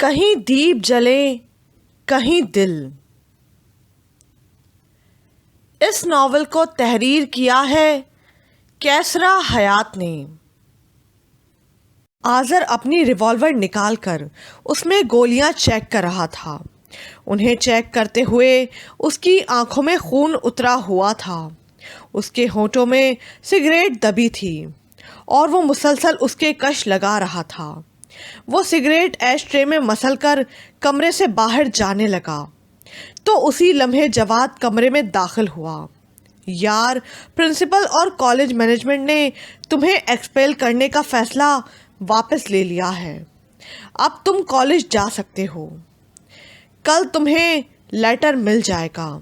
کہیں دیپ جلے کہیں دل۔ اس ناول کو تحریر کیا ہے کیسرا حیات نے۔ آذر اپنی ریوالور نکال کر اس میں گولیاں چیک کر رہا تھا۔ انہیں چیک کرتے ہوئے اس کی آنکھوں میں خون اترا ہوا تھا۔ اس کے ہونٹوں میں سگریٹ دبی تھی اور وہ مسلسل اس کے کش لگا رہا تھا۔ وہ سگریٹ ایش ٹرے میں مسل کر کمرے سے باہر جانے لگا تو اسی لمحے جواد کمرے میں داخل ہوا۔ یار، پرنسپل اور کالج مینجمنٹ نے تمہیں ایکسپیل کرنے کا فیصلہ واپس لے لیا ہے۔ اب تم کالج جا سکتے ہو۔ کل تمہیں لیٹر مل جائے گا۔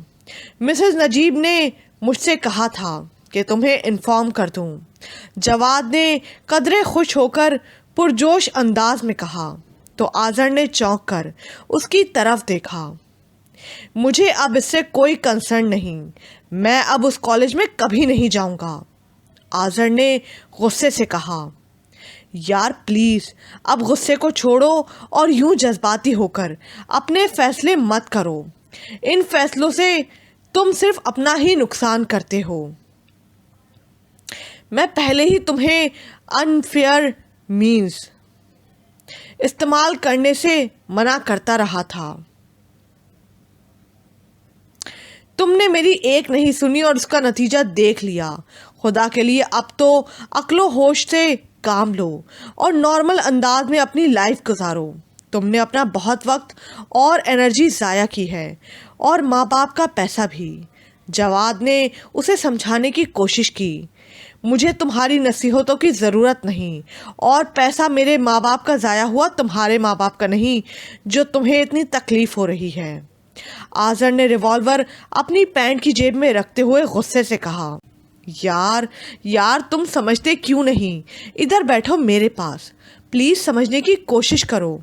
مسز نجیب نے مجھ سے کہا تھا کہ تمہیں انفارم کر دوں۔ جواد نے قدرے خوش ہو کر پرجوش انداز میں کہا تو آذر نے چونک کر اس کی طرف دیکھا۔ مجھے اب اس سے کوئی کنسرن نہیں، میں اب اس کالج میں کبھی نہیں جاؤں گا، آذر نے غصے سے کہا۔ یار پلیز اب غصے کو چھوڑو اور یوں جذباتی ہو کر اپنے فیصلے مت کرو۔ ان فیصلوں سے تم صرف اپنا ہی نقصان کرتے ہو۔ میں پہلے ہی تمہیں انفیئر مینز استعمال کرنے سے منع کرتا رہا تھا۔ تم نے میری ایک نہیں سنی اور اس کا نتیجہ دیکھ لیا۔ خدا کے لیے اب تو عقل و ہوش سے کام لو اور نارمل انداز میں اپنی لائف گزارو۔ تم نے اپنا بہت وقت اور انرجی ضائع کی ہے اور ماں باپ کا پیسہ بھی۔ جواد نے اسے سمجھانے کی کوشش کی۔ مجھے تمہاری نصیحتوں کی ضرورت نہیں، اور پیسہ میرے ماں باپ کا ضائع ہوا، تمہارے ماں باپ کا نہیں جو تمہیں اتنی تکلیف ہو رہی ہے۔ آذر نے ریوالور اپنی پینٹ کی جیب میں رکھتے ہوئے غصے سے کہا۔ یار تم سمجھتے کیوں نہیں؟ ادھر بیٹھو میرے پاس، پلیز سمجھنے کی کوشش کرو۔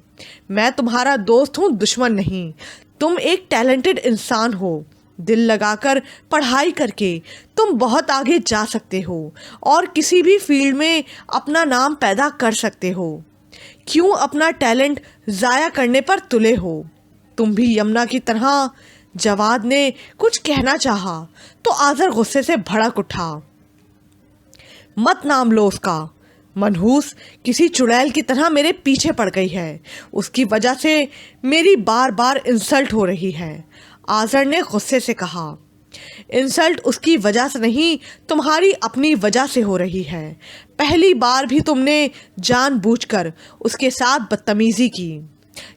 میں تمہارا دوست ہوں، دشمن نہیں۔ تم ایک ٹیلنٹڈ انسان ہو، دل لگا کر پڑھائی کر کے تم بہت آگے جا سکتے ہو اور کسی بھی فیلڈ میں اپنا نام پیدا کر سکتے ہو۔ کیوں اپنا ٹیلنٹ ضائع کرنے پر تلے ہو؟ تم بھی یمنا کی طرح۔ جواد نے کچھ کہنا چاہا تو آذر غصے سے بھڑک اٹھا۔ مت نام لو اس کا، منحوس کسی چڑیل کی طرح میرے پیچھے پڑ گئی ہے، اس کی وجہ سے میری بار بار انسلٹ ہو رہی ہے، آذر نے غصے سے کہا۔ انسلٹ اس کی وجہ سے نہیں، تمہاری اپنی وجہ سے ہو رہی ہے۔ پہلی بار بھی تم نے جان بوجھ کر اس کے ساتھ بدتمیزی کی۔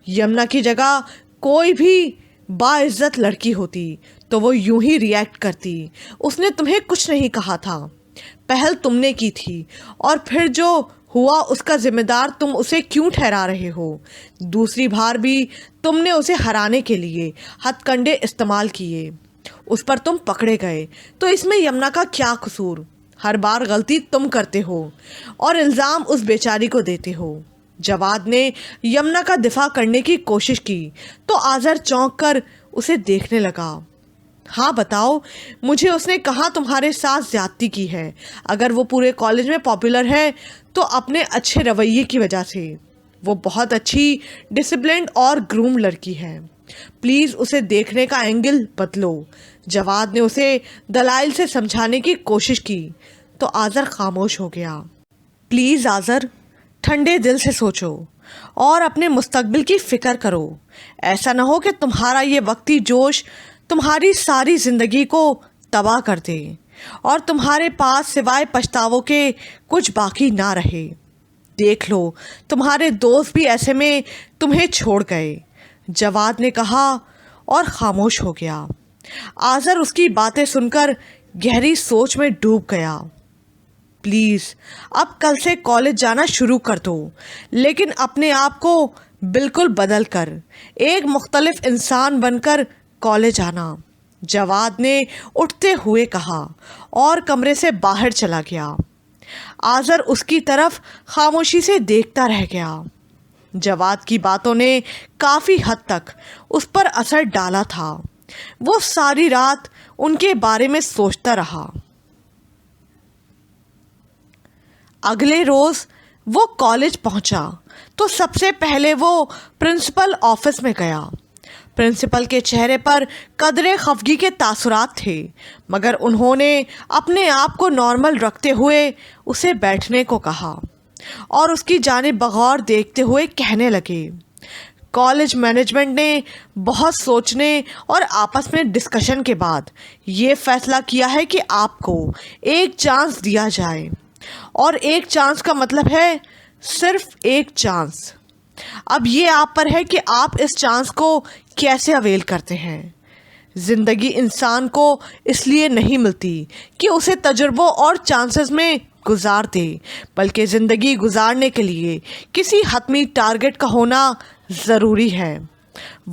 یمنا کی جگہ کوئی بھی باعزت لڑکی ہوتی تو وہ یوں ہی ریئیکٹ کرتی۔ اس نے تمہیں کچھ نہیں کہا تھا، پہل تم نے کی تھی، اور پھر جو ہوا اس کا ذمہ دار تم اسے کیوں ٹھہرا رہے ہو؟ دوسری بار بھی تم نے اسے ہرانے کے لیے ہتھ کنڈے استعمال کیے، اس پر تم پکڑے گئے، تو اس میں یمنا کا کیا قصور؟ ہر بار غلطی تم کرتے ہو اور الزام اس بیچاری کو دیتے ہو۔ جواد نے یمنا کا دفاع کرنے کی کوشش کی تو آذر چونک کر اسے دیکھنے لگا۔ ہاں بتاؤ، مجھے اس نے کہاں تمہارے ساتھ زیادتی کی ہے؟ اگر وہ پورے کالج میں پاپولر ہے تو اپنے اچھے رویے کی وجہ سے۔ وہ بہت اچھی، ڈسپلنڈ اور گروم لڑکی ہے، پلیز اسے دیکھنے کا اینگل بدلو۔ جواد نے اسے دلائل سے سمجھانے کی کوشش کی تو آذر خاموش ہو گیا۔ پلیز آذر، ٹھنڈے دل سے سوچو اور اپنے مستقبل کی فکر کرو۔ ایسا نہ ہو کہ تمہارا یہ وقتی جوش تمہاری ساری زندگی کو تباہ کر دے اور تمہارے پاس سوائے پچھتاووں کے کچھ باقی نہ رہے۔ دیکھ لو، تمہارے دوست بھی ایسے میں تمہیں چھوڑ گئے، جواد نے کہا اور خاموش ہو گیا۔ آذر اس کی باتیں سن کر گہری سوچ میں ڈوب گیا۔ پلیز اب کل سے کالج جانا شروع کر دو، لیکن اپنے آپ کو بالکل بدل کر ایک مختلف انسان بن کر کالج آنا، جواد نے اٹھتے ہوئے کہا اور کمرے سے باہر چلا گیا۔ آذر اس کی طرف خاموشی سے دیکھتا رہ گیا۔ جواد کی باتوں نے کافی حد تک اس پر اثر ڈالا تھا۔ وہ ساری رات ان کے بارے میں سوچتا رہا۔ اگلے روز وہ کالج پہنچا تو سب سے پہلے وہ پرنسپل آفس میں گیا۔ پرنسپل کے چہرے پر قدرے خفگی کے تاثرات تھے، مگر انہوں نے اپنے آپ کو نارمل رکھتے ہوئے اسے بیٹھنے کو کہا اور اس کی جانب بغور دیکھتے ہوئے کہنے لگے، کالج مینجمنٹ نے بہت سوچنے اور آپس میں ڈسکشن کے بعد یہ فیصلہ کیا ہے کہ آپ کو ایک چانس دیا جائے، اور ایک چانس کا مطلب ہے صرف ایک چانس۔ اب یہ آپ پر ہے کہ آپ اس چانس کو کیسے اویل کرتے ہیں۔ زندگی انسان کو اس لیے نہیں ملتی کہ اسے تجربوں اور چانسز میں گزار دے، بلکہ زندگی گزارنے کے لیے کسی حتمی ٹارگٹ کا ہونا ضروری ہے۔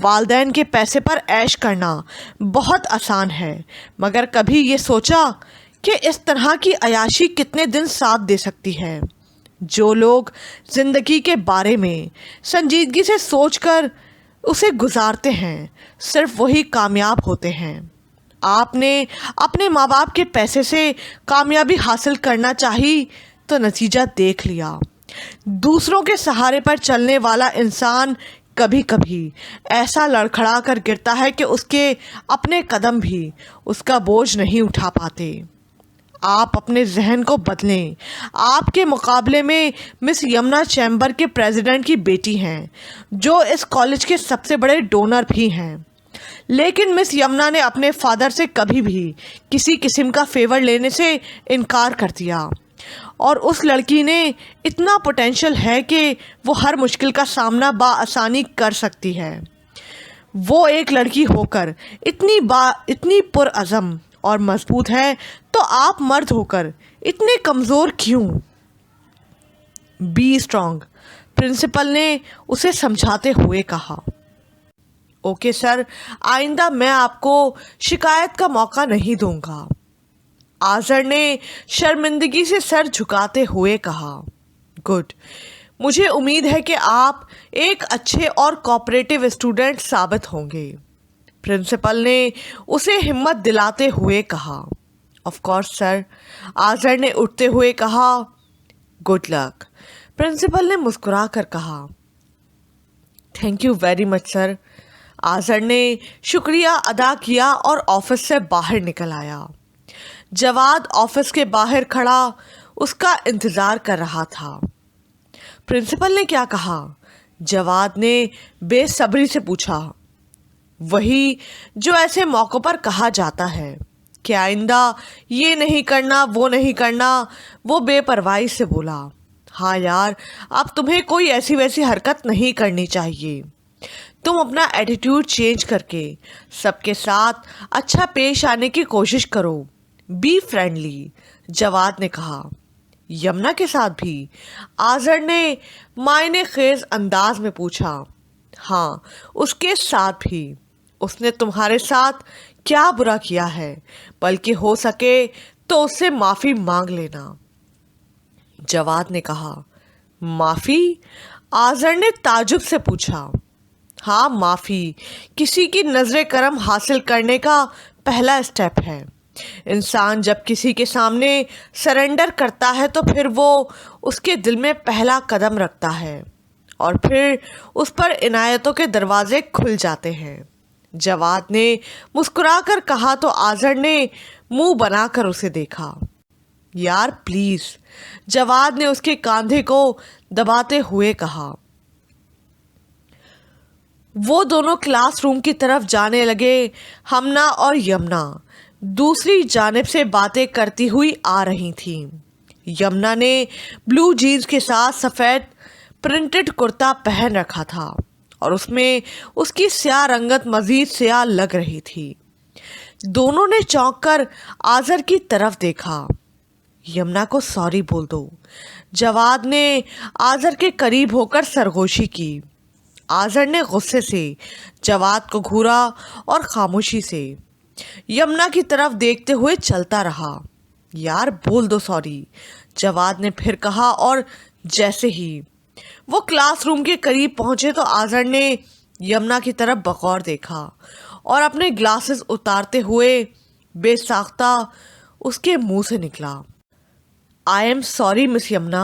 والدین کے پیسے پر عیش کرنا بہت آسان ہے، مگر کبھی یہ سوچا کہ اس طرح کی عیاشی کتنے دن ساتھ دے سکتی ہے؟ جو لوگ زندگی کے بارے میں سنجیدگی سے سوچ کر اسے گزارتے ہیں، صرف وہی کامیاب ہوتے ہیں۔ آپ نے اپنے ماں باپ کے پیسے سے کامیابی حاصل کرنا چاہی تو نتیجہ دیکھ لیا۔ دوسروں کے سہارے پر چلنے والا انسان کبھی کبھی ایسا لڑکھڑا کر گرتا ہے کہ اس کے اپنے قدم بھی اس کا بوجھ نہیں اٹھا پاتے۔ آپ اپنے ذہن کو بدلیں۔ آپ کے مقابلے میں مس یمنا چیمبر کے پریزیڈنٹ کی بیٹی ہیں، جو اس کالج کے سب سے بڑے ڈونر بھی ہیں، لیکن مس یمنا نے اپنے فادر سے کبھی بھی کسی قسم کا فیور لینے سے انکار کر دیا، اور اس لڑکی نے اتنا پوٹینشیل ہے کہ وہ ہر مشکل کا سامنا بآسانی کر سکتی ہے۔ وہ ایک لڑکی ہو کر اتنی پرعزم اور مضبوط ہے، تو آپ مرد ہو کر اتنے کمزور کیوں؟ بی اسٹرانگ، پرنسپل نے اسے سمجھاتے ہوئے کہا۔ اوکے سر، آئندہ میں آپ کو شکایت کا موقع نہیں دوں گا، آذر نے شرمندگی سے سر جھکاتے ہوئے کہا۔ گڈ، مجھے امید ہے کہ آپ ایک اچھے اور کوآپریٹو اسٹوڈنٹ ثابت ہوں گے، پرنسپل نے اسے ہمت دلاتے ہوئے کہا۔ آف کورس سر، آذر نے اٹھتے ہوئے کہا۔ گڈ لک، پرنسپل نے مسکرا کر کہا۔ تھینک یو ویری مچ سر، آذر نے شکریہ ادا کیا اور آفس سے باہر نکل آیا۔ جواد آفس کے باہر کھڑا اس کا انتظار کر رہا تھا۔ پرنسپل نے کیا کہا؟ جواد نے بے صبری سے پوچھا۔ وہی جو ایسے موقع پر کہا جاتا ہے کہ آئندہ یہ نہیں کرنا، وہ نہیں کرنا، وہ بے پرواہی سے بولا۔ ہاں یار، اب تمہیں کوئی ایسی ویسی حرکت نہیں کرنی چاہیے۔ تم اپنا ایٹیٹیوڈ چینج کر کے سب کے ساتھ اچھا پیش آنے کی کوشش کرو، بی فرینڈلی، جواد نے کہا۔ یمنا کے ساتھ بھی؟ آذر نے معنی خیز انداز میں پوچھا۔ ہاں، اس کے ساتھ بھی۔ اس نے تمہارے ساتھ کیا برا کیا ہے؟ بلکہ ہو سکے تو اس سے معافی مانگ لینا، جواد نے کہا۔ معافی؟ آذر نے تعجب سے پوچھا۔ ہاں، معافی کسی کی نظر کرم حاصل کرنے کا پہلا اسٹیپ ہے۔ انسان جب کسی کے سامنے سرنڈر کرتا ہے تو پھر وہ اس کے دل میں پہلا قدم رکھتا ہے، اور پھر اس پر عنایتوں کے دروازے کھل جاتے ہیں، جواد نے مسکرا کر کہا تو آذر نے منہ بنا کر اسے دیکھا۔ یار پلیز، جواد نے اس کے کاندھے کو دباتے ہوئے کہا۔ وہ دونوں کلاس روم کی طرف جانے لگے۔ ہمنا اور یمنا دوسری جانب سے باتیں کرتی ہوئی آ رہی تھیں۔ یمنا نے بلو جینز کے ساتھ سفید پرنٹڈ کرتا پہن رکھا تھا، اور اس میں اس کی سیاہ رنگت مزید سیاہ لگ رہی تھی۔ دونوں نے چونک کر آذر کی طرف دیکھا۔ یمنا کو سوری بول دو، جواد نے آذر کے قریب ہو کر سرگوشی کی۔ آذر نے غصے سے جواد کو گھورا اور خاموشی سے یمنا کی طرف دیکھتے ہوئے چلتا رہا۔ یار بول دو سوری، جواد نے پھر کہا، اور جیسے ہی وہ کلاس روم کے قریب پہنچے تو آذر نے یمنا کی طرف بغور دیکھا اور اپنے گلاسز اتارتے ہوئے بے ساختہ اس کے منہ سے نکلا، آئی ایم سوری مس یمنا۔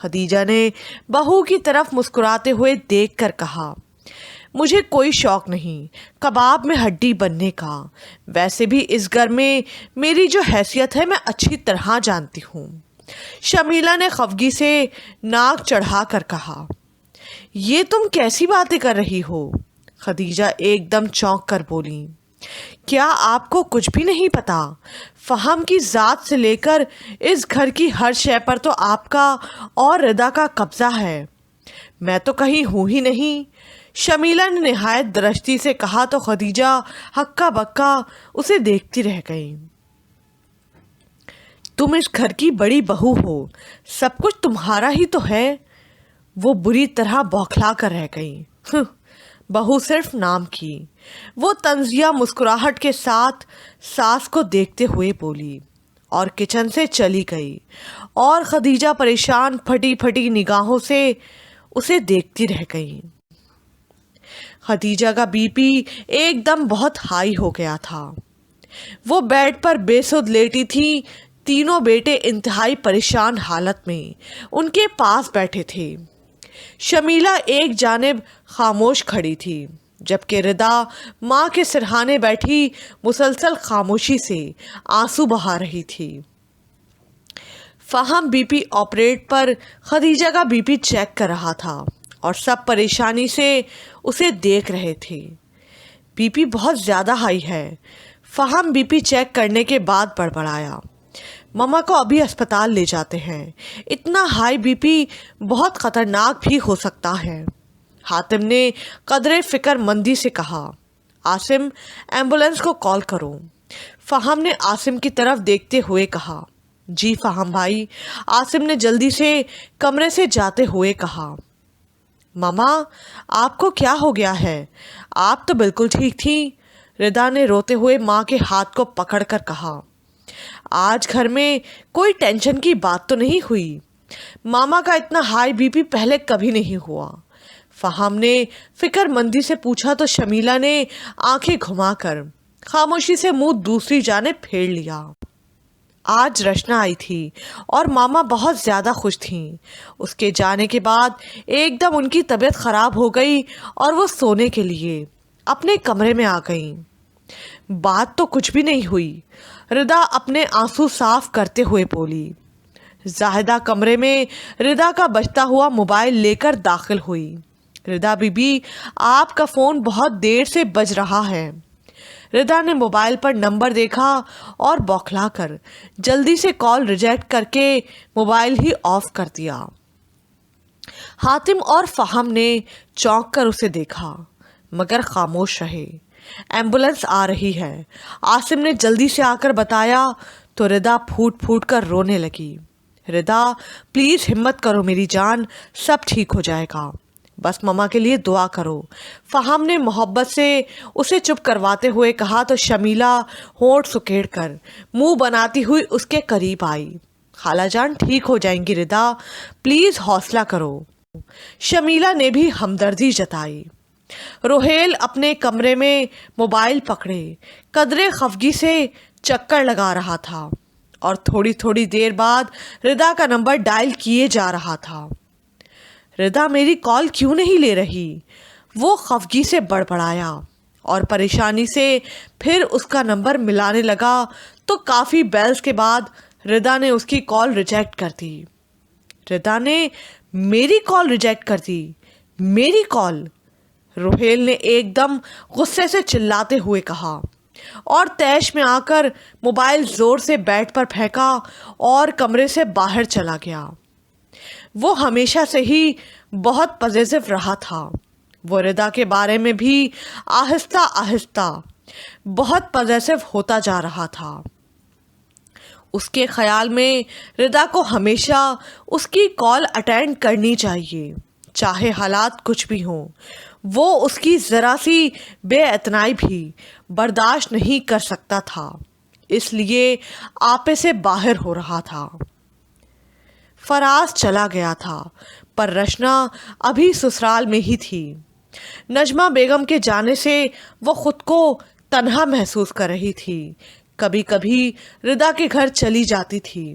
خدیجہ نے بہو کی طرف مسکراتے ہوئے دیکھ کر کہا، مجھے کوئی شوق نہیں کباب میں ہڈی بننے کا، ویسے بھی اس گھر میں میری جو حیثیت ہے میں اچھی طرح جانتی ہوں۔ شمیلہ نے خفگی سے ناک چڑھا کر کہا، یہ تم کیسی باتیں کر رہی ہو؟ خدیجہ ایک دم چونک کر بولی، کیا آپ کو کچھ بھی نہیں پتا؟ فہم کی ذات سے لے کر اس گھر کی ہر شے پر تو آپ کا اور ردا کا قبضہ ہے، میں تو کہیں ہوں ہی نہیں۔ شمیلہ نے نہایت درشتی سے کہا تو خدیجہ ہکا بکا اسے دیکھتی رہ گئی۔ تم اس گھر کی بڑی بہو ہو، سب کچھ تمہارا ہی تو ہے۔ وہ بری طرح بوکھلا کر رہ گئی۔ بہو صرف نام کی، وہ طنزیہ مسکراہٹ کے ساتھ ساس کو دیکھتے ہوئے بولی اور کچن سے چلی گئی، اور خدیجہ پریشان پھٹی پھٹی نگاہوں سے اسے دیکھتی رہ گئی۔ خدیجہ کا بی پی ایک دم بہت ہائی ہو گیا تھا۔ وہ بیڈ پر بے سود لیٹی تھی، تینوں بیٹے انتہائی پریشان حالت میں ان کے پاس بیٹھے تھے۔ شمیلہ ایک جانب خاموش کھڑی تھی، جبکہ ردا ماں کے سرہانے بیٹھی مسلسل خاموشی سے آنسو بہا رہی تھی۔ فہم بی پی آپریٹ پر خدیجہ کا بی پی چیک کر رہا تھا اور سب پریشانی سے اسے دیکھ رہے تھے۔ بی پی بہت زیادہ ہائی ہے، فہم بی پی چیک کرنے کے بعد بڑبڑایا، مما کو ابھی اسپتال لے جاتے ہیں، اتنا ہائی بی پی بہت خطرناک بھی ہو سکتا ہے۔ حاتم نے قدرے فکر مندی سے کہا، عاصم ایمبولینس کو کال کرو۔ فہم نے عاصم کی طرف دیکھتے ہوئے کہا، جی فہم بھائی۔ عاصم نے جلدی سے کمرے سے جاتے ہوئے کہا، مما آپ کو کیا ہو گیا ہے؟ آپ تو بالکل ٹھیک تھی۔ ردا نے روتے ہوئے ماں کے ہاتھ کو پکڑ کر کہا، آج گھر میں کوئی ٹینشن کی بات تو نہیں ہوئی؟ ماما کا اتنا ہائی بی پی پہلے کبھی نہیں ہوا۔ فہم نے فکر مندی سے پوچھا تو شمیلہ نے آنکھیں گھما کر خاموشی سے منہ دوسری جانب پھیر لیا۔ آج رشنا آئی تھی اور ماما بہت زیادہ خوش تھیں۔ اس کے جانے کے بعد ایک دم ان کی طبیعت خراب ہو گئی اور وہ سونے کے لیے اپنے کمرے میں آ گئیں۔ بات تو کچھ بھی نہیں ہوئی، ردا اپنے آنسو صاف کرتے ہوئے بولی۔ زاہدہ کمرے میں ردا کا بجتا ہوا موبائل لے کر داخل ہوئی۔ ردا بی بی آپ کا فون بہت دیر سے بج رہا ہے۔ ردا نے موبائل پر نمبر دیکھا اور بوکھلا کر جلدی سے کال ریجیکٹ کر کے موبائل ہی آف کر دیا۔ حاتم اور فہم نے چونک کر اسے دیکھا مگر خاموش رہے۔ ایمبولینس آ رہی ہے، عاصم نے جلدی سے آ کر بتایا تو ردا پھوٹ پھوٹ کر رونے لگی۔ ردا پلیز ہمت کرو میری جان، سب ٹھیک ہو جائے گا، بس مما کے لیے دعا کرو۔ فہم نے محبت سے اسے چپ کرواتے ہوئے کہا تو شمیلہ ہونٹ سکیڑ کر منہ بناتی ہوئی اس کے قریب آئی۔ خالہ جان ٹھیک ہو جائیں گی ردا، پلیز حوصلہ کرو۔ شمیلہ نے بھی ہمدردی جتائی۔ روہیل اپنے کمرے میں موبائل پکڑے قدرے خفگی سے چکر لگا رہا تھا اور تھوڑی تھوڑی دیر بعد ردا کا نمبر ڈائل کیے جا رہا تھا۔ ردا میری کال کیوں نہیں لے رہی؟ وہ خفگی سے بڑبڑایا اور پریشانی سے پھر اس کا نمبر ملانے لگا تو کافی بیلز کے بعد ردا نے اس کی کال ریجیکٹ کر دی۔ ردا نے میری کال ریجیکٹ کر دی؟ میری کال؟ روہیل نے ایک دم غصے سے چلاتے ہوئے کہا اور تیش میں آ کر موبائل زور سے بیڈ پر پھینکا اور کمرے سے باہر چلا گیا۔ وہ ہمیشہ سے ہی بہت پوزیسو رہا تھا۔ وہ ردا کے بارے میں بھی آہستہ آہستہ بہت پوزیسو ہوتا جا رہا تھا۔ اس کے خیال میں ردا کو ہمیشہ اس کی کال اٹینڈ کرنی چاہیے، چاہے حالات کچھ بھی ہوں۔ وہ اس کی ذرا سی بے اعتنائی بھی برداشت نہیں کر سکتا تھا، اس لیے آپے سے باہر ہو رہا تھا۔ فراز چلا گیا تھا پر رشنا ابھی سسرال میں ہی تھی۔ نجمہ بیگم کے جانے سے وہ خود کو تنہا محسوس کر رہی تھی۔ کبھی کبھی ردا کے گھر چلی جاتی تھی،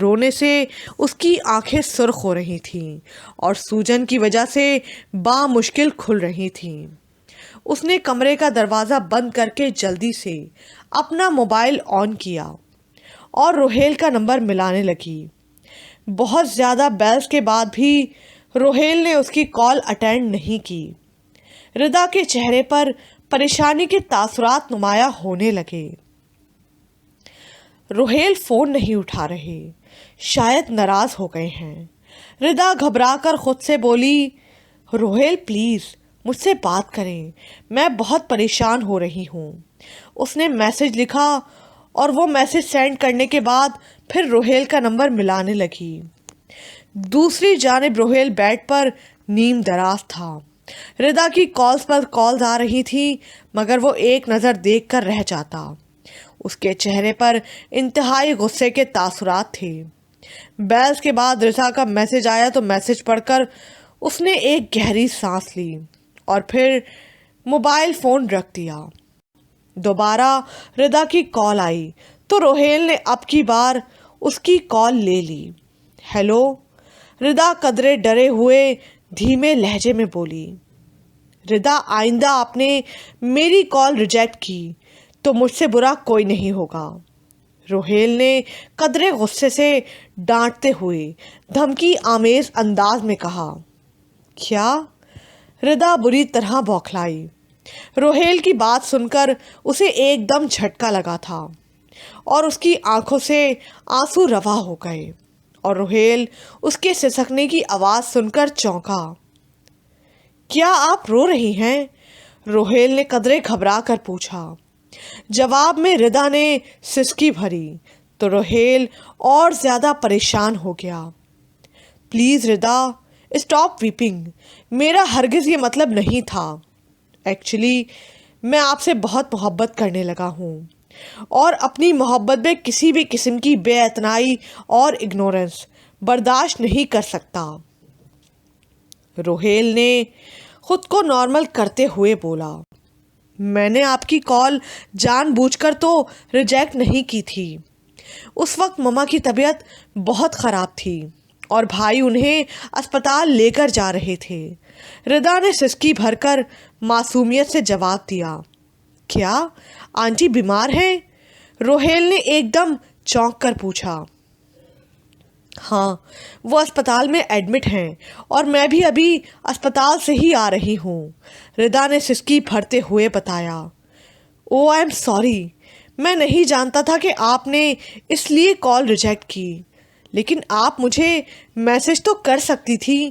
رونے سے اس کی آنکھیں سرخ ہو رہی تھیں اور سوجن کی وجہ سے بامشکل کھل رہی تھیں۔ اس نے کمرے کا دروازہ بند کر کے جلدی سے اپنا موبائل آن کیا اور روہیل کا نمبر ملانے لگی۔ بہت زیادہ بیلز کے بعد بھی روہیل نے اس کی کال اٹینڈ نہیں کی۔ ردا کے چہرے پر پریشانی کے تاثرات نمایاں ہونے لگے۔ روہیل فون نہیں اٹھا رہے، شاید ناراض ہو گئے ہیں۔ ردا گھبرا کر خود سے بولی، روہیل پلیز مجھ سے بات کریں، میں بہت پریشان ہو رہی ہوں۔ اس نے میسج لکھا اور وہ میسج سینڈ کرنے کے بعد پھر روہیل کا نمبر ملانے لگی۔ دوسری جانب روہیل بیڈ پر نیم دراز تھا۔ ردا کی کالز پر کالز آ رہی تھی مگر وہ ایک نظر دیکھ کر رہ جاتا۔ اس کے چہرے پر انتہائی غصے کے تاثرات تھے۔ بیلز کے بعد رضا کا میسج آیا تو میسج پڑھ کر اس نے ایک گہری سانس لی اور پھر موبائل فون رکھ دیا۔ دوبارہ ردا کی کال آئی تو روہیل نے اب کی بار اس کی کال لے لی۔ ہیلو، ردا قدرے ڈرے ہوئے دھیمے لہجے میں بولی۔ ردا آئندہ آپ نے میری کال ریجیکٹ کی تو مجھ سے برا کوئی نہیں ہوگا، روہیل نے قدرے غصے سے ڈانٹتے ہوئے دھمکی آمیز انداز میں کہا۔ کیا؟ ردا بری طرح بوکھلائی۔ روہیل کی بات سن کر اسے ایک دم جھٹکا لگا تھا اور اس کی آنکھوں سے آنسو رواں ہو گئے اور روہیل اس کے سسکنے کی آواز سن کر چونکا۔ کیا آپ رو رہی ہیں؟ روہیل نے قدرے گھبرا کر پوچھا۔ جواب میں ردا نے سسکی بھری تو روہیل اور زیادہ پریشان ہو گیا۔ پلیز ردا اسٹاپ ویپنگ، میرا ہرگز یہ مطلب نہیں تھا۔ ایکچولی میں آپ سے بہت محبت کرنے لگا ہوں اور اپنی محبت میں کسی بھی قسم کی بے اعتنائی اور اگنورنس برداشت نہیں کر سکتا۔ روہیل نے خود کو نارمل کرتے ہوئے بولا، میں نے آپ کی کال جان بوجھ کر تو ریجیکٹ نہیں کی تھی۔ اس وقت مما کی طبیعت بہت خراب تھی اور بھائی انہیں اسپتال لے کر جا رہے تھے۔ ردا نے سسکی بھر کر معصومیت سے جواب دیا۔ کیا آنٹی بیمار ہیں؟ روہیل نے ایک دم چونک کر پوچھا۔ ہاں، وہ اسپتال میں ایڈمٹ ہیں اور میں بھی ابھی اسپتال سے ہی آ رہی ہوں، ردا نے سسکی بھرتے ہوئے بتایا۔ او آئی ایم سوری، میں نہیں جانتا تھا کہ آپ نے اس لیے کال ریجیکٹ کی، لیکن آپ مجھے میسج تو کر سکتی تھی،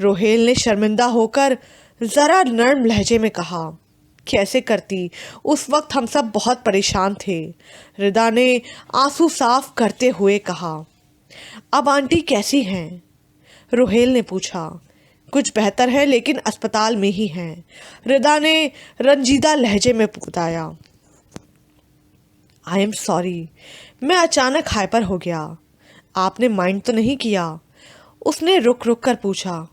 روہیل نے شرمندہ ہو کر ذرا نرم لہجے میں کہا۔ کیسے کرتی، اس وقت ہم سب بہت پریشان تھے، ردا نے آنسو صاف کرتے ہوئے کہا۔ اب آنٹی کیسی ہیں؟ روہیل نے پوچھا۔ کچھ بہتر ہے لیکن اسپتال میں ہی ہیں، ردا نے رنجیدہ لہجے میں بتایا۔ آئی ایم سوری، میں اچانک ہائپر ہو گیا، آپ نے مائنڈ تو نہیں کیا؟ اس نے رک رک کر پوچھا۔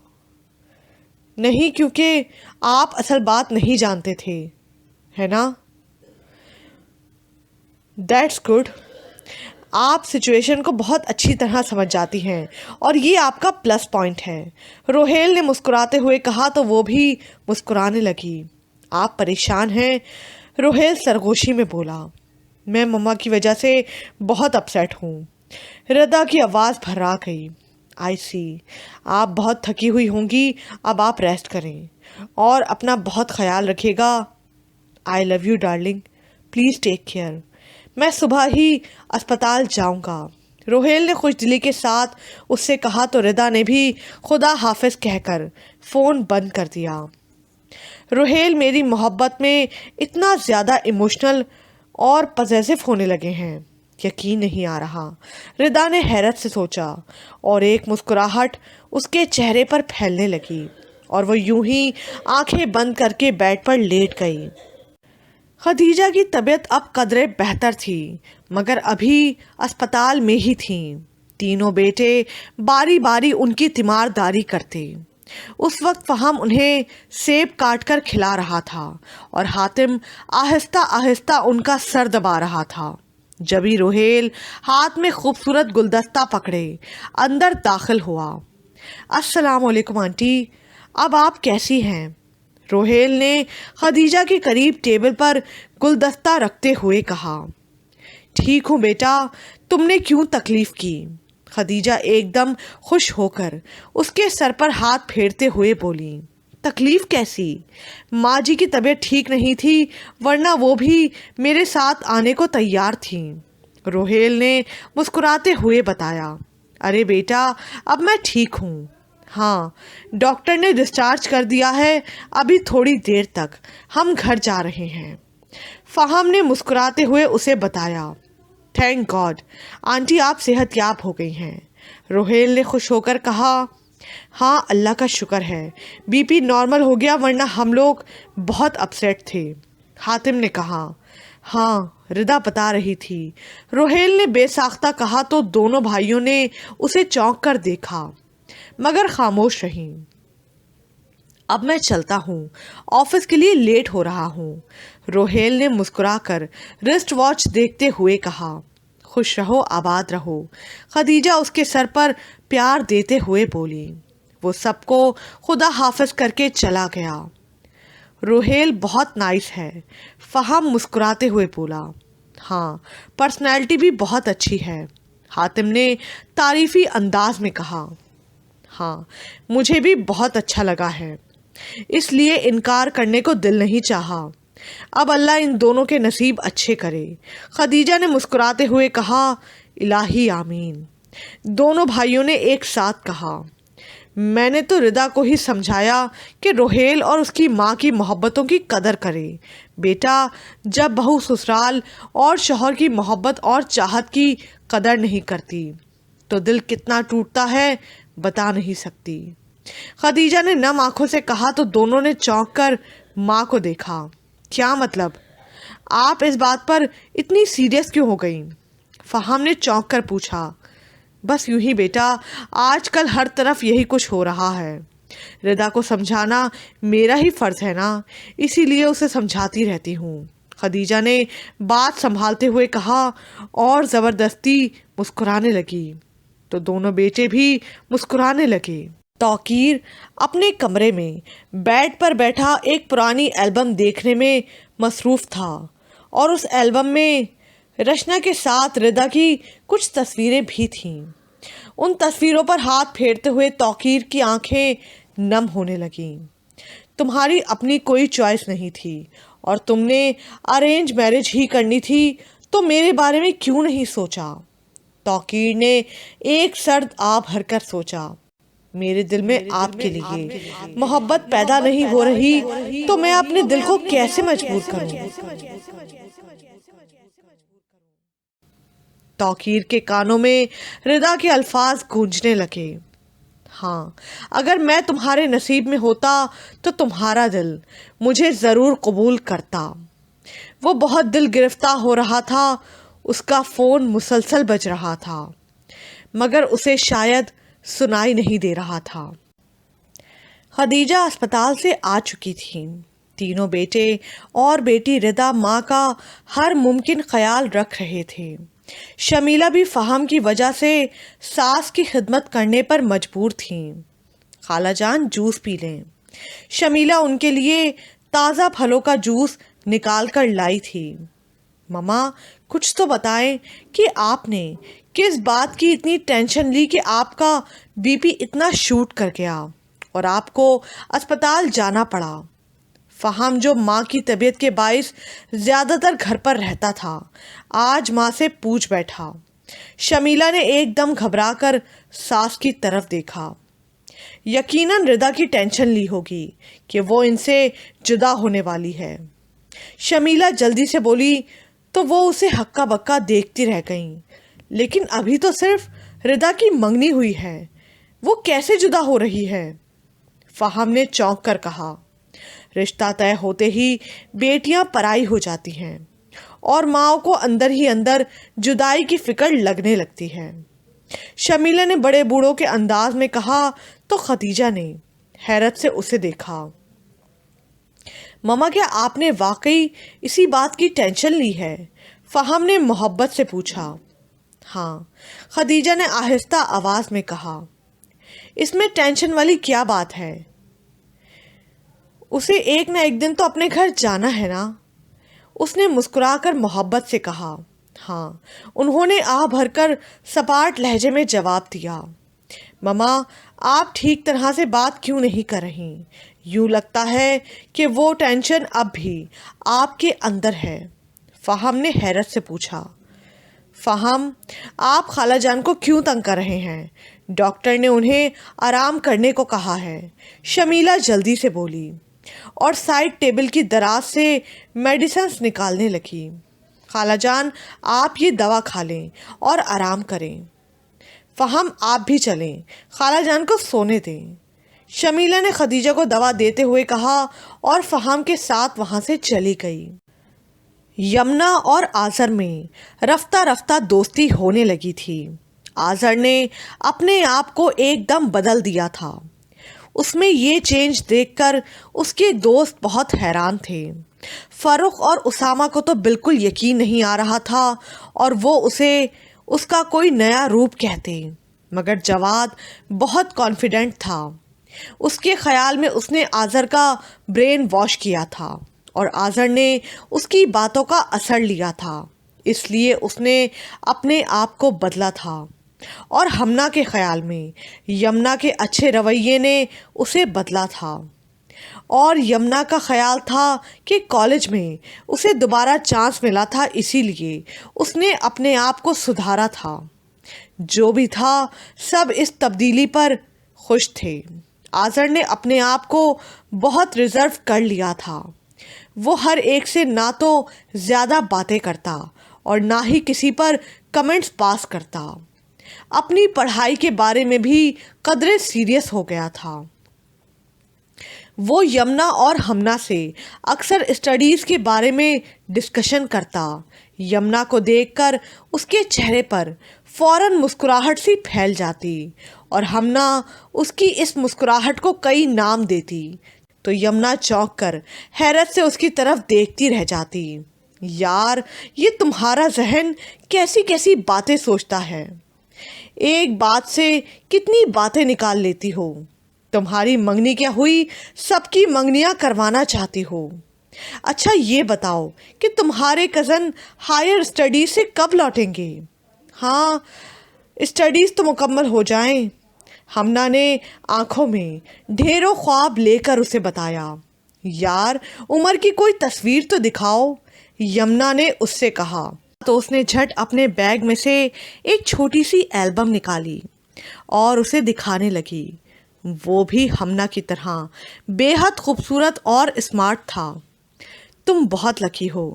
نہیں، کیونکہ آپ اصل بات نہیں جانتے تھے، ہے نا؟ دیٹس گڈ، آپ سچویشن کو بہت اچھی طرح سمجھ جاتی ہیں اور یہ آپ کا پلس پوائنٹ ہے، روہیل نے مسکراتے ہوئے کہا تو وہ بھی مسکرانے لگی۔ آپ پریشان ہیں؟ روہیل سرگوشی میں بولا۔ میں مما کی وجہ سے بہت اپسیٹ ہوں، ردا کی آواز بھرا گئی۔ آئی سی، آپ بہت تھکی ہوئی ہوں گی، اب آپ ریسٹ کریں اور اپنا بہت خیال رکھیے گا۔ I love you darling, please take care, میں صبح ہی اسپتال جاؤں گا، روہیل نے خوش دلی کے ساتھ اس سے کہا تو ردا نے بھی خدا حافظ کہہ کر فون بند کر دیا۔ روہیل میری محبت میں اتنا زیادہ ایموشنل اور پوزیسو ہونے لگے ہیں، یقین نہیں آ رہا، ردا نے حیرت سے سوچا اور ایک مسکراہٹ اس کے چہرے پر پھیلنے لگی اور وہ یوں ہی آنکھیں بند کر کے بیڈ پر لیٹ گئی۔ خدیجہ کی طبیعت اب قدرے بہتر تھی مگر ابھی اسپتال میں ہی تھیں۔ تینوں بیٹے باری باری ان کی تیمارداری کرتے۔ اس وقت فہم انہیں سیب کاٹ کر کھلا رہا تھا اور حاتم آہستہ آہستہ ان کا سر دبا رہا تھا۔ جبھی روہیل ہاتھ میں خوبصورت گلدستہ پکڑے اندر داخل ہوا۔ السلام علیکم آنٹی، اب آپ کیسی ہیں؟ روہیل نے خدیجہ کے قریب ٹیبل پر گلدستہ رکھتے ہوئے کہا۔ ٹھیک ہوں بیٹا، تم نے کیوں تکلیف کی؟ خدیجہ ایک دم خوش ہو کر اس کے سر پر ہاتھ پھیرتے ہوئے بولی۔ تکلیف کیسی؟ ماں جی کی طبیعت ٹھیک نہیں تھی، ورنہ وہ بھی میرے ساتھ آنے کو تیار تھیں، روہیل نے مسکراتے ہوئے بتایا۔ ارے بیٹا، اب میں ٹھیک ہوں، ہاں ڈاکٹر نے ڈسچارج کر دیا ہے، ابھی تھوڑی دیر تک ہم گھر جا رہے ہیں، فہم نے مسکراتے ہوئے اسے بتایا۔ تھینک گاڈ آنٹی، آپ صحت یاب ہو گئی ہیں، روہیل نے خوش ہو کر کہا۔ ہاں اللہ کا شکر ہے، بی پی نارمل ہو گیا، ورنہ ہم لوگ بہت اپسیٹ تھے، حاتم نے کہا۔ ہاں ردا بتا رہی تھی، روہیل نے بے ساختہ کہا تو دونوں بھائیوں نے اسے چونک کر دیکھا مگر خاموش رہیں۔ اب میں چلتا ہوں، آفس کے لیے لیٹ ہو رہا ہوں، روہیل نے مسکرا کر رسٹ واچ دیکھتے ہوئے کہا۔ خوش رہو آباد رہو، خدیجہ اس کے سر پر پیار دیتے ہوئے بولی۔ وہ سب کو خدا حافظ کر کے چلا گیا۔ روہیل بہت نائس ہے، فہم مسکراتے ہوئے بولا۔ ہاں پرسنالٹی بھی بہت اچھی ہے، حاتم نے تعریفی انداز میں کہا۔ ہاں مجھے بھی بہت اچھا لگا ہے، اس لیے انکار کرنے کو دل نہیں چاہا، اب اللہ ان دونوں کے نصیب اچھے کرے، خدیجہ نے مسکراتے ہوئے کہا۔ الہی آمین، دونوں بھائیوں نے ایک ساتھ کہا۔ میں نے تو ردا کو ہی سمجھایا کہ روہیل اور اس کی ماں کی محبتوں کی قدر کرے، بیٹا جب بہو سسرال اور شوہر کی محبت اور چاہت کی قدر نہیں کرتی تو دل کتنا ٹوٹتا ہے بتا نہیں سکتی، خدیجہ نے نم آنکھوں سے کہا تو دونوں نے چونک کر ماں کو دیکھا۔ کیا مطلب؟ آپ اس بات پر اتنی سیریس کیوں ہو گئیں؟ فہم نے چونک کر پوچھا۔ بس یوں ہی بیٹا، آج کل ہر طرف یہی کچھ ہو رہا ہے، ردا کو سمجھانا میرا ہی فرض ہے نا، اسی لیے اسے سمجھاتی رہتی ہوں، خدیجہ نے بات سنبھالتے ہوئے کہا اور زبردستی مسکرانے لگی تو دونوں بیٹے بھی مسکرانے لگے۔ توقیر اپنے کمرے میں بیڈ پر بیٹھا ایک پرانی البم دیکھنے میں مصروف تھا اور اس البم میں رشنا کے ساتھ ردا کی کچھ تصویریں بھی تھیں۔ ان تصویروں پر ہاتھ پھیرتے ہوئے توقیر کی آنکھیں نم ہونے لگیں۔ تمہاری اپنی کوئی چوائس نہیں تھی اور تم نے ارینج میرج ہی کرنی تھی تو میرے بارے میں کیوں نہیں سوچا؟ توقیر نے ایک سرد آب بھر کر سوچا۔ میرے دل میں آپ کے لیے محبت پیدا نہیں ہو رہی تو میں اپنے دل کو کیسے مجبور کروں؟ توقیر کے کانوں میں ردا کے الفاظ گونجنے لگے۔ ہاں اگر میں تمہارے نصیب میں ہوتا تو تمہارا دل مجھے ضرور قبول کرتا۔ وہ بہت دل گرفتہ ہو رہا تھا، اس کا فون مسلسل بج رہا تھا مگر اسے شاید سنائی نہیں دے رہا تھا۔ خدیجہ اسپتال سے آ چکی تھی، تینوں بیٹے اور بیٹی ردا ماں کا ہر ممکن خیال رکھ رہے تھے۔ شمیلہ بھی فہم کی وجہ سے ساس کی خدمت کرنے پر مجبور تھیں۔ خالہ جان جوس پی لیں، شمیلہ ان کے لیے تازہ پھلوں کا جوس نکال کر لائی تھی۔ مما کچھ تو بتائیں کہ آپ نے کس بات کی اتنی ٹینشن لی کہ آپ کا بی پی اتنا شوٹ کر گیا اور آپ کو اسپتال جانا پڑا؟ فہم جو ماں کی طبیعت کے باعث زیادہ تر گھر پر رہتا تھا آج ماں سے پوچھ بیٹھا۔ شمیلہ نے ایک دم گھبرا کر ساس کی طرف دیکھا۔ یقیناً ردا کی ٹینشن لی ہوگی کہ وہ ان سے جدا ہونے والی ہے۔ شمیلہ جلدی سے بولی تو وہ اسے ہکا بکا دیکھتی رہ گئیں۔ لیکن ابھی تو صرف ردا کی منگنی ہوئی ہے، وہ کیسے جدا ہو رہی ہے؟ فہم نے چونک کر کہا۔ رشتہ طے ہوتے ہی بیٹیاں پرائی ہو جاتی ہیں اور ماؤں کو اندر ہی اندر جدائی کی فکر لگنے لگتی ہے، شمیلہ نے بڑے بوڑھوں کے انداز میں کہا تو خدیجہ نے حیرت سے اسے دیکھا۔ مما کیا آپ نے واقعی اسی بات کی ٹینشن لی ہے؟ فہم نے محبت سے پوچھا۔ ہاں، خدیجہ نے آہستہ آواز میں کہا۔ اس میں ٹینشن والی کیا بات ہے؟ اسے ایک نہ ایک دن تو اپنے گھر جانا ہے نا؟ اس نے مسکرا کر محبت سے کہا۔ ہاں، انہوں نے آہ بھر کر سپاٹ لہجے میں جواب دیا۔ مما، آپ ٹھیک طرح سے بات کیوں نہیں کر رہی؟ یوں لگتا ہے کہ وہ ٹینشن اب بھی آپ کے اندر ہے۔ فہم نے حیرت سے پوچھا۔ فہم، آپ خالہ جان کو کیوں تنگ کر رہے ہیں؟ ڈاکٹر نے انہیں آرام کرنے کو کہا ہے، شمیلہ جلدی سے بولی، اور سائڈ ٹیبل کی دراز سے میڈیسنز نکالنے لگی۔ خالہ جان، آپ یہ دوا کھا لیں اور آرام کریں۔ فہم، آپ بھی چلیں، خالہ جان کو سونے دیں۔ شمیلہ نے خدیجہ کو دوا دیتے ہوئے کہا اور فہم کے ساتھ وہاں سے چلی گئی۔ یمنا اور آذر میں رفتہ رفتہ دوستی ہونے لگی تھی۔ آذر نے اپنے آپ کو ایک دم بدل دیا تھا۔ اس میں یہ چینج دیکھ کر اس کے دوست بہت حیران تھے۔ فاروق اور اسامہ کو تو بالکل یقین نہیں آ رہا تھا اور وہ اسے اس کا کوئی نیا روپ کہتے، مگر جواد بہت کانفیڈنٹ تھا۔ اس کے خیال میں اس نے آذر کا برین واش کیا تھا اور آذر نے اس کی باتوں کا اثر لیا تھا، اس لیے اس نے اپنے آپ کو بدلا تھا۔ اور ہمنا کے خیال میں یمنا کے اچھے رویے نے اسے بدلا تھا، اور یمنا کا خیال تھا کہ کالج میں اسے دوبارہ چانس ملا تھا، اسی لیے اس نے اپنے آپ کو سدھارا تھا۔ جو بھی تھا سب اس تبدیلی پر خوش تھے۔ آذر نے اپنے آپ کو بہت ریزرو کر لیا تھا۔ وہ ہر ایک سے نہ تو زیادہ باتیں کرتا اور نہ ہی کسی پر کمنٹس پاس کرتا۔ اپنی پڑھائی کے بارے میں بھی قدرے سیریس ہو گیا تھا۔ وہ یمنا اور ہمنا سے اکثر اسٹڈیز کے بارے میں ڈسکشن کرتا۔ یمنا کو دیکھ کر اس کے چہرے پر فوراً مسکراہٹ سی پھیل جاتی اور ہمنا اس کی اس مسکراہٹ کو کئی نام دیتی تو یمنا چونک کر حیرت سے اس کی طرف دیکھتی رہ جاتی۔ یار، یہ تمہارا ذہن کیسی کیسی باتیں سوچتا ہے، ایک بات سے کتنی باتیں نکال لیتی ہو۔ تمہاری منگنی کیا ہوئی، سب کی منگنیاں کروانا چاہتی ہو۔ اچھا یہ بتاؤ کہ تمہارے کزن ہائر اسٹڈیز سے کب لوٹیں گے؟ ہاں، اسٹڈیز تو مکمل ہو جائیں۔ ہمنا نے آنکھوں میں ڈھیروں خواب لے کر اسے بتایا۔ یار، عمر کی کوئی تصویر تو دکھاؤ، یمنا نے اس سے کہا۔ تو اس نے جھٹ اپنے بیگ میں سے ایک چھوٹی سی البم نکالی اور اسے دکھانے لگی۔ وہ بھی ہمنا کی طرح بے حد خوبصورت اور اسمارٹ تھا۔ تم بہت لکی ہو،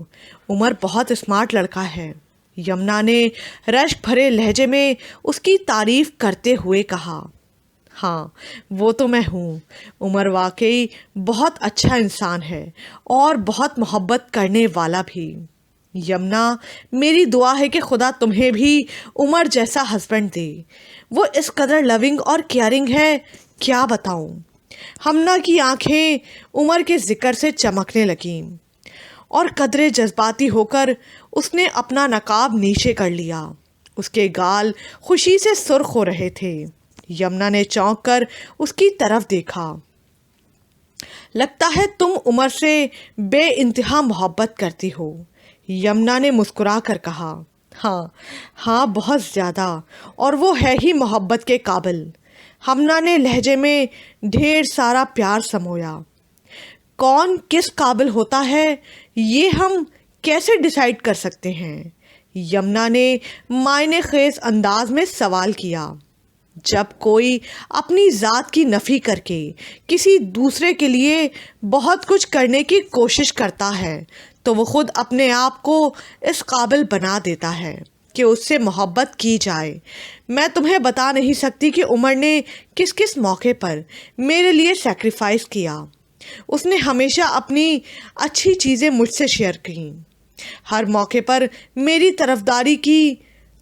عمر بہت اسمارٹ لڑکا ہے، یمنا نے رشک بھرے لہجے میں اس کی تعریف کرتے ہوئے کہا۔ ہاں، وہ تو میں ہوں، عمر واقعی بہت اچھا انسان ہے اور بہت محبت کرنے والا بھی۔ یمنا، میری دعا ہے کہ خدا تمہیں بھی عمر جیسا ہسبینڈ دے، وہ اس قدر لونگ اور کیئرنگ ہے، کیا بتاؤں۔ ہمنا کی آنکھیں عمر کے ذکر سے چمکنے لگیں اور قدرے جذباتی ہو کر اس نے اپنا نقاب نیچے کر لیا۔ اس کے گال خوشی سے سرخ ہو رہے تھے۔ یمنا نے چونک کر اس کی طرف دیکھا۔ لگتا ہے تم عمر سے بے انتہا محبت کرتی ہو، یمنا نے مسکرا کر کہا۔ ہاں بہت زیادہ، اور وہ ہے ہی محبت کے قابل۔ ہمنا نے لہجے میں ڈھیر سارا پیار سمویا۔ کون کس قابل ہوتا ہے یہ ہم کیسے ڈیسائیڈ کر سکتے ہیں؟ یمنا نے معنی خیز انداز میں سوال کیا۔ جب کوئی اپنی ذات کی نفی کر کے کسی دوسرے کے لیے بہت کچھ کرنے کی کوشش کرتا ہے تو وہ خود اپنے آپ کو اس قابل بنا دیتا ہے کہ اس سے محبت کی جائے۔ میں تمہیں بتا نہیں سکتی کہ عمر نے کس کس موقع پر میرے لیے سیکریفائس کیا۔ اس نے ہمیشہ اپنی اچھی چیزیں مجھ سے شیئر کیں، ہر موقع پر میری طرفداری کی۔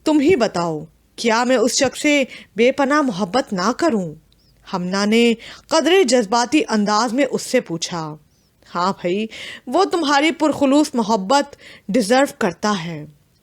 تم ہی بتاؤ، کیا میں اس شخص سے بے پناہ محبت نہ کروں؟ ہمنا نے قدرے جذباتی انداز میں اس سے پوچھا۔ ہاں بھائی، وہ تمہاری پرخلوص محبت ڈیزرو کرتا ہے۔